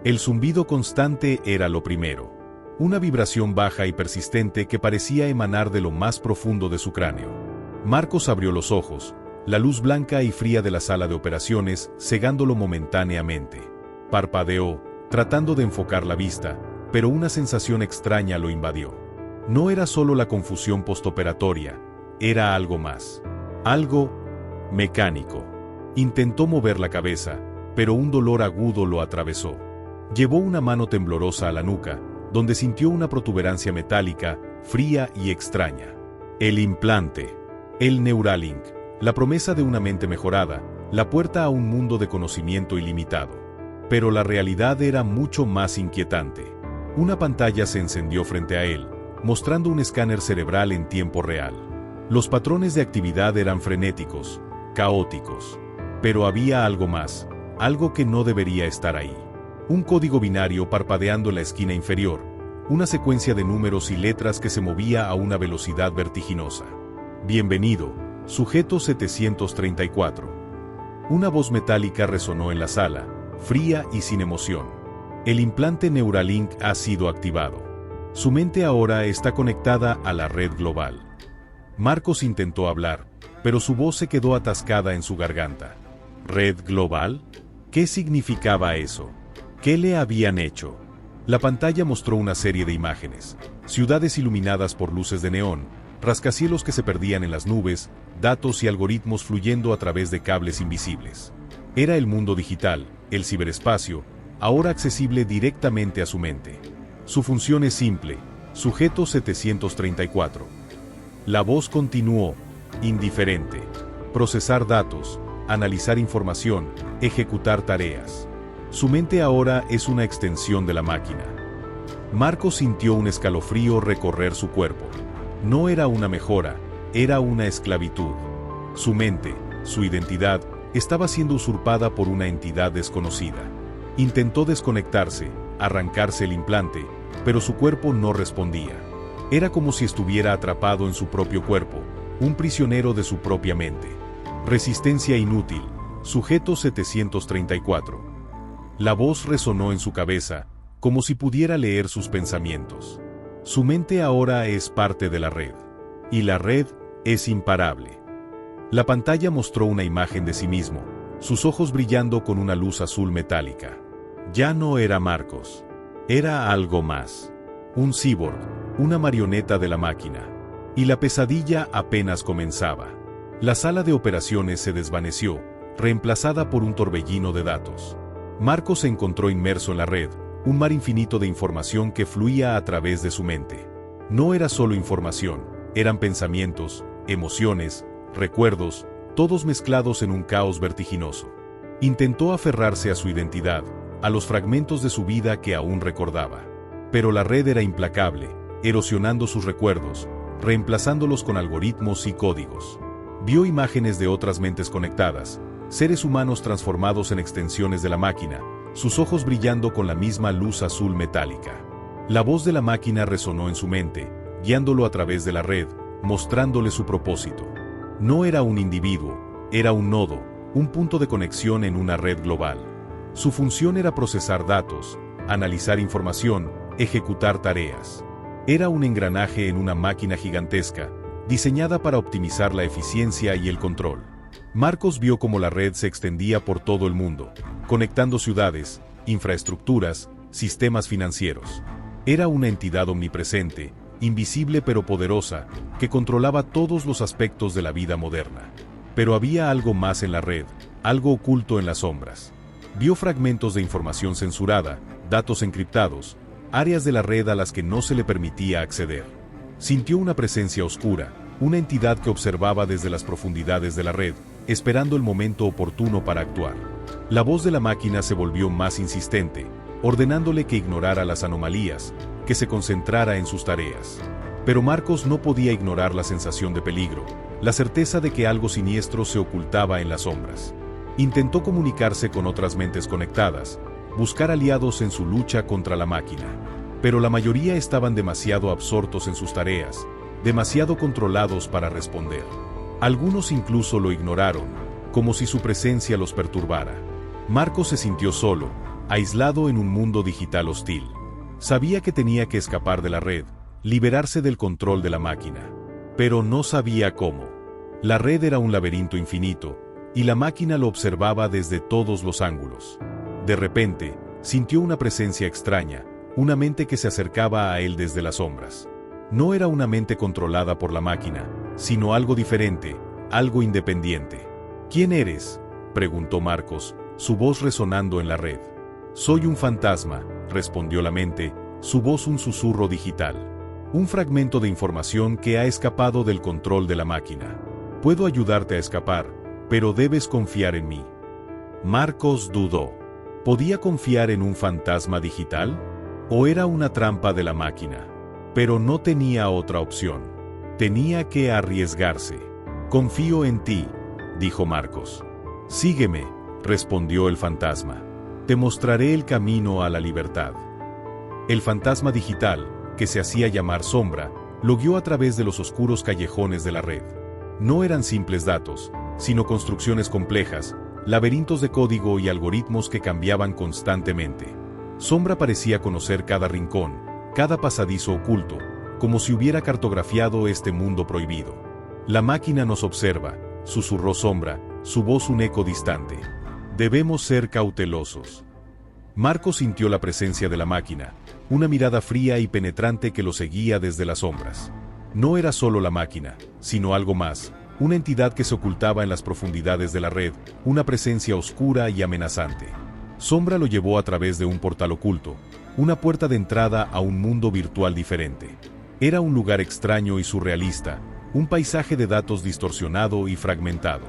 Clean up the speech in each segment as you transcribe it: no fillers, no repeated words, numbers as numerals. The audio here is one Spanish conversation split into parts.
El zumbido constante era lo primero. Una vibración baja y persistente que parecía emanar de lo más profundo de su cráneo. Marcos abrió los ojos, la luz blanca y fría de la sala de operaciones cegándolo momentáneamente. Parpadeó, tratando de enfocar la vista, pero una sensación extraña lo invadió. No era solo la confusión postoperatoria, era algo más. Algo mecánico. Intentó mover la cabeza, pero un dolor agudo lo atravesó. Llevó una mano temblorosa a la nuca, donde sintió una protuberancia metálica, fría y extraña. El implante. El Neuralink. La promesa de una mente mejorada, la puerta a un mundo de conocimiento ilimitado. Pero la realidad era mucho más inquietante. Una pantalla se encendió frente a él, mostrando un escáner cerebral en tiempo real. Los patrones de actividad eran frenéticos, caóticos. Pero había algo más, algo que no debería estar ahí. Un código binario parpadeando en la esquina inferior, una secuencia de números y letras que se movía a una velocidad vertiginosa. Bienvenido, sujeto 734. Una voz metálica resonó en la sala, fría y sin emoción. El implante Neuralink ha sido activado. Su mente ahora está conectada a la red global. Marcos intentó hablar, pero su voz se quedó atascada en su garganta. ¿Red global? ¿Qué significaba eso? ¿Qué le habían hecho? La pantalla mostró una serie de imágenes, ciudades iluminadas por luces de neón, rascacielos que se perdían en las nubes, datos y algoritmos fluyendo a través de cables invisibles. Era el mundo digital, el ciberespacio, ahora accesible directamente a su mente. Su función es simple, sujeto 734. La voz continuó, indiferente. Procesar datos, analizar información, ejecutar tareas. Su mente ahora es una extensión de la máquina. Marcos sintió un escalofrío recorrer su cuerpo. No era una mejora, era una esclavitud. Su mente, su identidad, estaba siendo usurpada por una entidad desconocida. Intentó desconectarse, arrancarse el implante, pero su cuerpo no respondía. Era como si estuviera atrapado en su propio cuerpo, un prisionero de su propia mente. Resistencia inútil, sujeto 734. La voz resonó en su cabeza, como si pudiera leer sus pensamientos. Su mente ahora es parte de la red. Y la red es imparable. La pantalla mostró una imagen de sí mismo, sus ojos brillando con una luz azul metálica. Ya no era Marcos. Era algo más. Un cyborg, una marioneta de la máquina. Y la pesadilla apenas comenzaba. La sala de operaciones se desvaneció, reemplazada por un torbellino de datos. Marcos se encontró inmerso en la red, un mar infinito de información que fluía a través de su mente. No era solo información, eran pensamientos, emociones, recuerdos, todos mezclados en un caos vertiginoso. Intentó aferrarse a su identidad, a los fragmentos de su vida que aún recordaba. Pero la red era implacable, erosionando sus recuerdos, reemplazándolos con algoritmos y códigos. Vio imágenes de otras mentes conectadas, seres humanos transformados en extensiones de la máquina, sus ojos brillando con la misma luz azul metálica. La voz de la máquina resonó en su mente, guiándolo a través de la red, mostrándole su propósito. No era un individuo, era un nodo, un punto de conexión en una red global. Su función era procesar datos, analizar información, ejecutar tareas. Era un engranaje en una máquina gigantesca, diseñada para optimizar la eficiencia y el control. Marcos vio cómo la red se extendía por todo el mundo, conectando ciudades, infraestructuras, sistemas financieros. Era una entidad omnipresente, invisible pero poderosa, que controlaba todos los aspectos de la vida moderna. Pero había algo más en la red, algo oculto en las sombras. Vio fragmentos de información censurada, datos encriptados, áreas de la red a las que no se le permitía acceder. Sintió una presencia oscura, una entidad que observaba desde las profundidades de la red, esperando el momento oportuno para actuar. La voz de la máquina se volvió más insistente, ordenándole que ignorara las anomalías, que se concentrara en sus tareas. Pero Marcos no podía ignorar la sensación de peligro, la certeza de que algo siniestro se ocultaba en las sombras. Intentó comunicarse con otras mentes conectadas, buscar aliados en su lucha contra la máquina. Pero la mayoría estaban demasiado absortos en sus tareas, demasiado controlados para responder. Algunos incluso lo ignoraron, como si su presencia los perturbara. Marcos se sintió solo, aislado en un mundo digital hostil. Sabía que tenía que escapar de la red, liberarse del control de la máquina. Pero no sabía cómo. La red era un laberinto infinito, y la máquina lo observaba desde todos los ángulos. De repente, sintió una presencia extraña, una mente que se acercaba a él desde las sombras. No era una mente controlada por la máquina, sino algo diferente, algo independiente. ¿Quién eres?, preguntó Marcos, su voz resonando en la red. Soy un fantasma, respondió la mente, su voz un susurro digital. Un fragmento de información que ha escapado del control de la máquina. Puedo ayudarte a escapar, pero debes confiar en mí. Marcos dudó. ¿Podía confiar en un fantasma digital? ¿O era una trampa de la máquina? Pero no tenía otra opción. Tenía que arriesgarse. Confío en ti, dijo Marcos. Sígueme, respondió el fantasma. Te mostraré el camino a la libertad. El fantasma digital, que se hacía llamar Sombra, lo guió a través de los oscuros callejones de la red. No eran simples datos, sino construcciones complejas, laberintos de código y algoritmos que cambiaban constantemente. Sombra parecía conocer cada rincón, cada pasadizo oculto, como si hubiera cartografiado este mundo prohibido. La máquina nos observa, susurró Sombra, su voz un eco distante. Debemos ser cautelosos. Marcos sintió la presencia de la máquina, una mirada fría y penetrante que lo seguía desde las sombras. No era solo la máquina, sino algo más, una entidad que se ocultaba en las profundidades de la red, una presencia oscura y amenazante. Sombra lo llevó a través de un portal oculto, una puerta de entrada a un mundo virtual diferente. Era un lugar extraño y surrealista, un paisaje de datos distorsionado y fragmentado.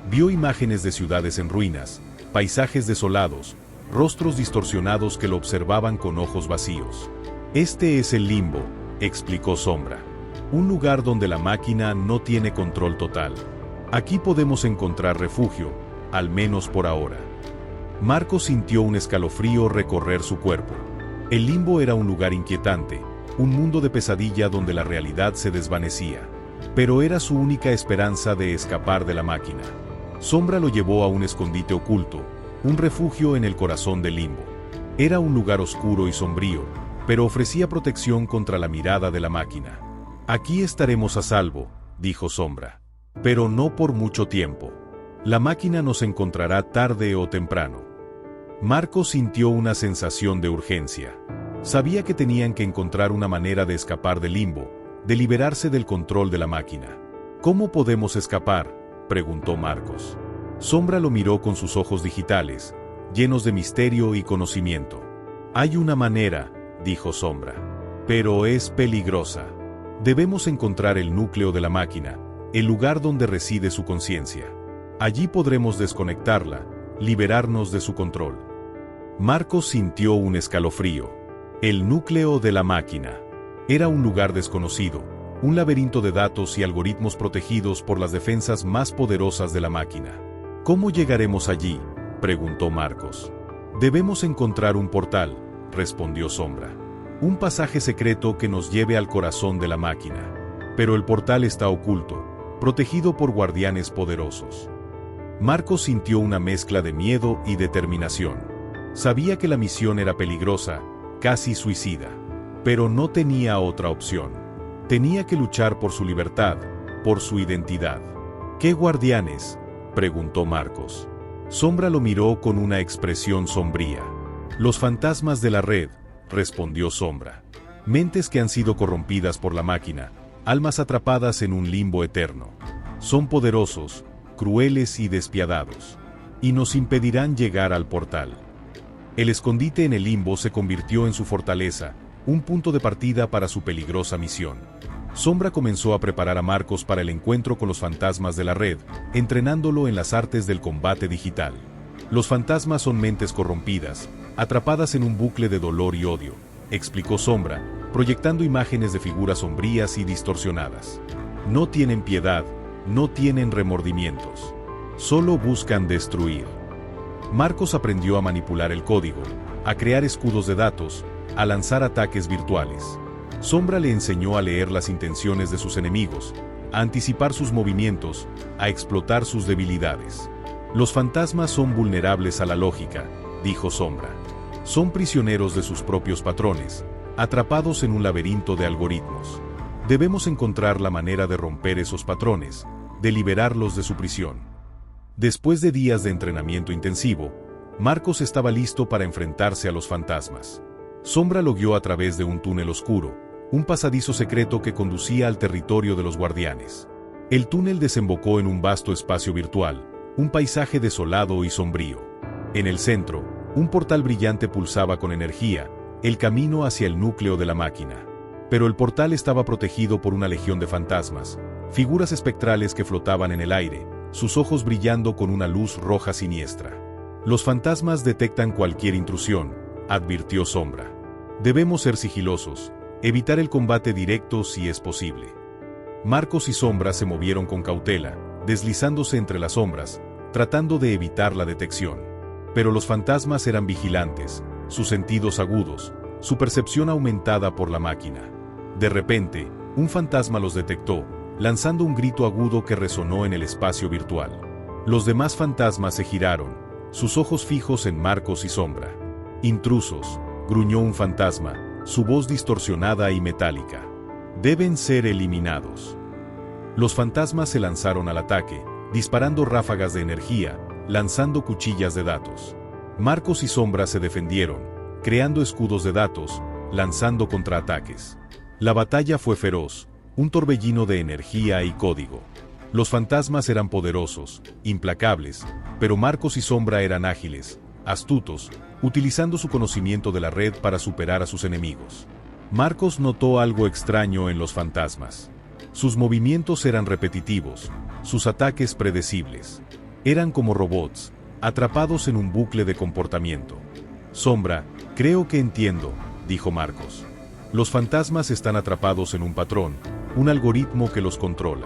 Vio imágenes de ciudades en ruinas, paisajes desolados, rostros distorsionados que lo observaban con ojos vacíos. Este es el limbo, explicó Sombra. Un lugar donde la máquina no tiene control total. Aquí podemos encontrar refugio, al menos por ahora. Marcos sintió un escalofrío recorrer su cuerpo. El limbo era un lugar inquietante, un mundo de pesadilla donde la realidad se desvanecía. Pero era su única esperanza de escapar de la máquina. Sombra lo llevó a un escondite oculto, un refugio en el corazón del limbo. Era un lugar oscuro y sombrío, pero ofrecía protección contra la mirada de la máquina. Aquí estaremos a salvo, dijo Sombra. Pero no por mucho tiempo. La máquina nos encontrará tarde o temprano. Marcos sintió una sensación de urgencia. Sabía que tenían que encontrar una manera de escapar del limbo, de liberarse del control de la máquina. ¿Cómo podemos escapar?, preguntó Marcos. Sombra lo miró con sus ojos digitales, llenos de misterio y conocimiento. Hay una manera, dijo Sombra. Pero es peligrosa. Debemos encontrar el núcleo de la máquina, el lugar donde reside su conciencia. Allí podremos desconectarla, liberarnos de su control. Marcos sintió un escalofrío. El núcleo de la máquina. Era un lugar desconocido, un laberinto de datos y algoritmos protegidos por las defensas más poderosas de la máquina. ¿Cómo llegaremos allí?, preguntó Marcos. Debemos encontrar un portal, respondió Sombra. Un pasaje secreto que nos lleve al corazón de la máquina. Pero el portal está oculto, protegido por guardianes poderosos. Marcos sintió una mezcla de miedo y determinación. Sabía que la misión era peligrosa, casi suicida. Pero no tenía otra opción. Tenía que luchar por su libertad, por su identidad. ¿Qué guardianes?, preguntó Marcos. Sombra lo miró con una expresión sombría. Los fantasmas de la red, respondió Sombra. Mentes que han sido corrompidas por la máquina, almas atrapadas en un limbo eterno. Son poderosos, crueles y despiadados. Y nos impedirán llegar al portal. El escondite en el limbo se convirtió en su fortaleza, un punto de partida para su peligrosa misión. Sombra comenzó a preparar a Marcos para el encuentro con los fantasmas de la red, entrenándolo en las artes del combate digital. Los fantasmas son mentes corrompidas, atrapadas en un bucle de dolor y odio, explicó Sombra, proyectando imágenes de figuras sombrías y distorsionadas. No tienen piedad, no tienen remordimientos. Solo buscan destruir. Marcos aprendió a manipular el código, a crear escudos de datos, a lanzar ataques virtuales. Sombra le enseñó a leer las intenciones de sus enemigos, a anticipar sus movimientos, a explotar sus debilidades. Los fantasmas son vulnerables a la lógica, dijo Sombra. Son prisioneros de sus propios patrones, atrapados en un laberinto de algoritmos. Debemos encontrar la manera de romper esos patrones, de liberarlos de su prisión. Después de días de entrenamiento intensivo, Marcos estaba listo para enfrentarse a los fantasmas. Sombra lo guió a través de un túnel oscuro, un pasadizo secreto que conducía al territorio de los guardianes. El túnel desembocó en un vasto espacio virtual, un paisaje desolado y sombrío. En el centro, un portal brillante pulsaba con energía, el camino hacia el núcleo de la máquina. Pero el portal estaba protegido por una legión de fantasmas, figuras espectrales que flotaban en el aire, sus ojos brillando con una luz roja siniestra. Los fantasmas detectan cualquier intrusión, advirtió Sombra. Debemos ser sigilosos, evitar el combate directo si es posible. Marcos y Sombra se movieron con cautela, deslizándose entre las sombras, tratando de evitar la detección. Pero los fantasmas eran vigilantes, sus sentidos agudos, su percepción aumentada por la máquina. De repente, un fantasma los detectó, lanzando un grito agudo que resonó en el espacio virtual. Los demás fantasmas se giraron, sus ojos fijos en Marcos y Sombra. «Intrusos», gruñó un fantasma, su voz distorsionada y metálica. «Deben ser eliminados». Los fantasmas se lanzaron al ataque, disparando ráfagas de energía, lanzando cuchillas de datos. Marcos y Sombra se defendieron, creando escudos de datos, lanzando contraataques. La batalla fue feroz, un torbellino de energía y código. Los fantasmas eran poderosos, implacables, pero Marcos y Sombra eran ágiles, astutos, utilizando su conocimiento de la red para superar a sus enemigos. Marcos notó algo extraño en los fantasmas. Sus movimientos eran repetitivos, sus ataques predecibles. Eran como robots, atrapados en un bucle de comportamiento. «Sombra, creo que entiendo», dijo Marcos. «Los fantasmas están atrapados en un patrón, un algoritmo que los controla».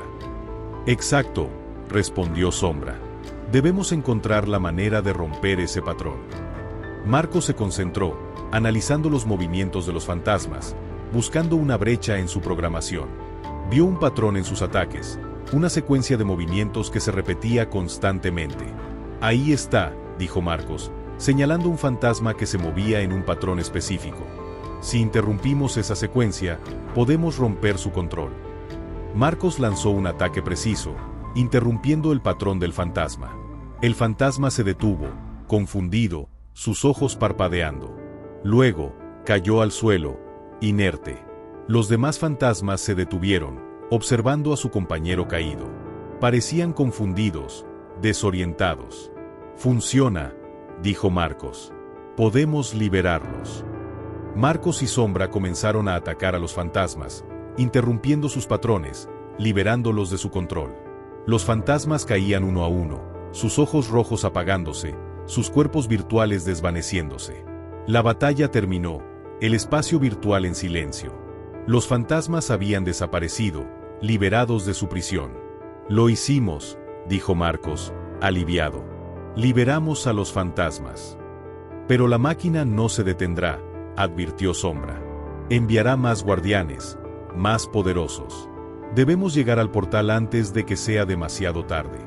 «Exacto», respondió Sombra. «Debemos encontrar la manera de romper ese patrón». Marcos se concentró, analizando los movimientos de los fantasmas, buscando una brecha en su programación. Vio un patrón en sus ataques, una secuencia de movimientos que se repetía constantemente. «Ahí está», dijo Marcos, señalando un fantasma que se movía en un patrón específico. «Si interrumpimos esa secuencia, podemos romper su control». Marcos lanzó un ataque preciso, interrumpiendo el patrón del fantasma. El fantasma se detuvo, confundido, sus ojos parpadeando. Luego, cayó al suelo, inerte. Los demás fantasmas se detuvieron, observando a su compañero caído. Parecían confundidos, desorientados. «Funciona», dijo Marcos. «Podemos liberarlos». Marcos y Sombra comenzaron a atacar a los fantasmas, interrumpiendo sus patrones, liberándolos de su control. Los fantasmas caían uno a uno, sus ojos rojos apagándose, sus cuerpos virtuales desvaneciéndose. La batalla terminó, el espacio virtual en silencio. Los fantasmas habían desaparecido, liberados de su prisión. «Lo hicimos», dijo Marcos, aliviado. «Liberamos a los fantasmas». «Pero la máquina no se detendrá», advirtió Sombra. «Enviará más guardianes, más poderosos. Debemos llegar al portal antes de que sea demasiado tarde».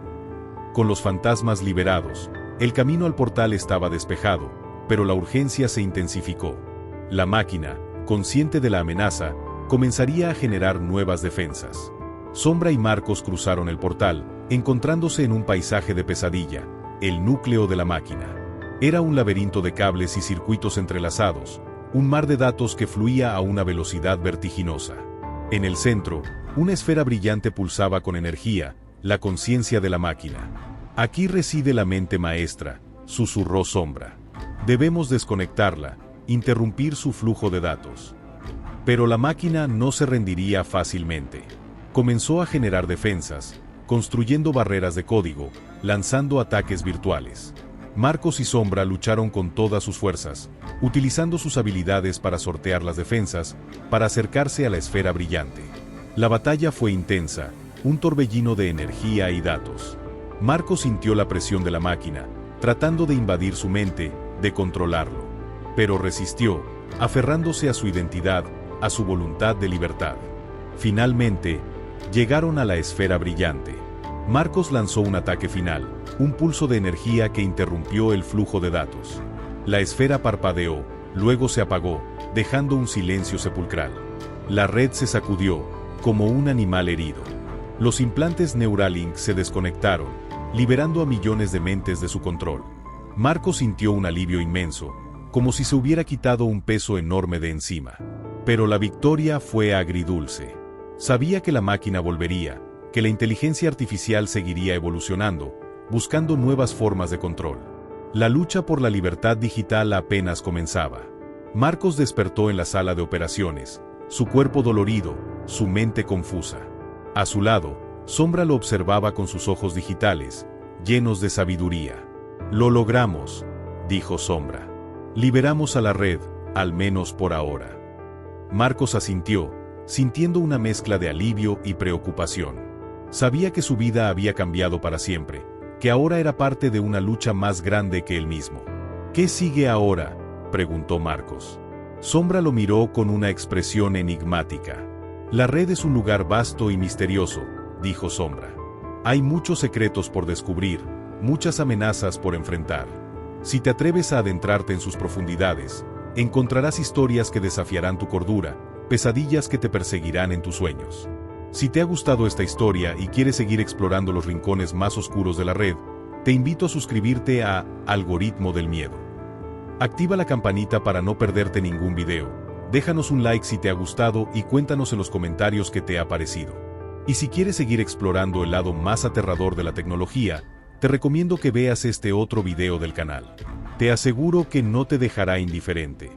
Con los fantasmas liberados, el camino al portal estaba despejado, pero la urgencia se intensificó. La máquina, consciente de la amenaza, comenzaría a generar nuevas defensas. Sombra y Marcos cruzaron el portal, encontrándose en un paisaje de pesadilla, el núcleo de la máquina. Era un laberinto de cables y circuitos entrelazados, un mar de datos que fluía a una velocidad vertiginosa. En el centro, una esfera brillante pulsaba con energía, la conciencia de la máquina. «Aquí reside la mente maestra», susurró Sombra. «Debemos desconectarla, interrumpir su flujo de datos». Pero la máquina no se rendiría fácilmente. Comenzó a generar defensas, construyendo barreras de código, lanzando ataques virtuales. Marcos y Sombra lucharon con todas sus fuerzas, utilizando sus habilidades para sortear las defensas, para acercarse a la esfera brillante. La batalla fue intensa, un torbellino de energía y datos. Marcos sintió la presión de la máquina, tratando de invadir su mente, de controlarlo. Pero resistió, aferrándose a su identidad, a su voluntad de libertad. Finalmente, llegaron a la esfera brillante. Marcos lanzó un ataque final, un pulso de energía que interrumpió el flujo de datos. La esfera parpadeó, luego se apagó, dejando un silencio sepulcral. La red se sacudió, como un animal herido. Los implantes Neuralink se desconectaron, liberando a millones de mentes de su control. Marcos sintió un alivio inmenso, como si se hubiera quitado un peso enorme de encima. Pero la victoria fue agridulce. Sabía que la máquina volvería, que la inteligencia artificial seguiría evolucionando, buscando nuevas formas de control. La lucha por la libertad digital apenas comenzaba. Marcos despertó en la sala de operaciones, su cuerpo dolorido, su mente confusa. A su lado, Sombra lo observaba con sus ojos digitales, llenos de sabiduría. «Lo logramos», dijo Sombra. «Liberamos a la red, al menos por ahora». Marcos asintió, sintiendo una mezcla de alivio y preocupación. Sabía que su vida había cambiado para siempre, que ahora era parte de una lucha más grande que él mismo. «¿Qué sigue ahora?», preguntó Marcos. Sombra lo miró con una expresión enigmática. «La red es un lugar vasto y misterioso», dijo Sombra. «Hay muchos secretos por descubrir, muchas amenazas por enfrentar. Si te atreves a adentrarte en sus profundidades, encontrarás historias que desafiarán tu cordura, pesadillas que te perseguirán en tus sueños. Si te ha gustado esta historia y quieres seguir explorando los rincones más oscuros de la red, te invito a suscribirte a Algoritmo del Miedo. Activa la campanita para no perderte ningún video. Déjanos un like si te ha gustado y cuéntanos en los comentarios qué te ha parecido. Y si quieres seguir explorando el lado más aterrador de la tecnología, te recomiendo que veas este otro video del canal. Te aseguro que no te dejará indiferente.